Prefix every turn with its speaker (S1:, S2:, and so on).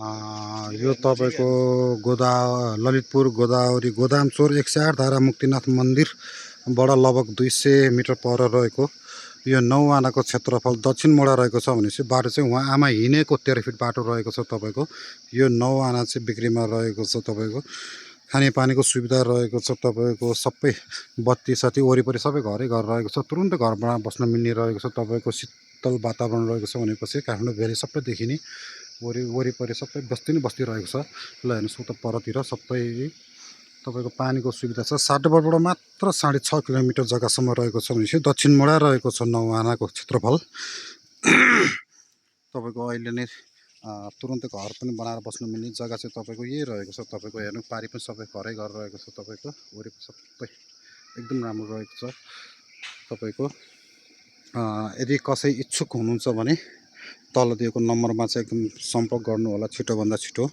S1: यो तपाईको ललितपुर गोदावरी गोदामचोर 108 धारा मुक्तिनाथ मन्दिरबाट लगभग 200 मिटर पर रहेको यो 9 आनाको क्षेत्रफल दक्षिण मोडा रहेको छ भनेपछि बाटो चाहिँ उहाँ आमा हिँडेको 13 फिट बाटो रहेको छ तपाईको। यो 9 आना चाहिँ बिक्रीमा रहेको छ तपाईको। खानेपानीको सुविधा रहेको छ तपाईको। सबै बत्ती सत्ती वरिपरि सबै घरै घर रहेको छ। तुरुन्तै घरमा बस्न मिल्ने रहेको छ तपाईको। शीतल वातावरण रहेको छ भनेपछि काठमाडौँ भ्याली सबै देखिने वरिपरि सबै बस्ती नै बस्ती रहेको छ। ल हेर्नुहोस् उता परतिर सबै तपाईको पानीको सुविधा छ। साटोबाट मात्र 6.5 किलोमिटर जग्गासम्म रहेको छ भनेपछि दक्षिण मोडा रहेको छ 9 आनाको क्षेत्रफल। तपाईको अहिले नै तुरुन्तै घर पनि बनाएर बस्नु मिल्ने जग्गा चाहिँ तपाईको यही रहेको छ। तपाईको हेर्नु पारि पनि सबै घरै घर रहेको छ तपाईको। वरिपरि सबै एकदम राम्रो रहेको छ तपाईको। यदि कसै इच्छुक हुनुहुन्छ भने तल दिएको नम्बरमा चाहिँ एकदम सम्पर्क गर्नु होला छिटोभन्दा छिटो।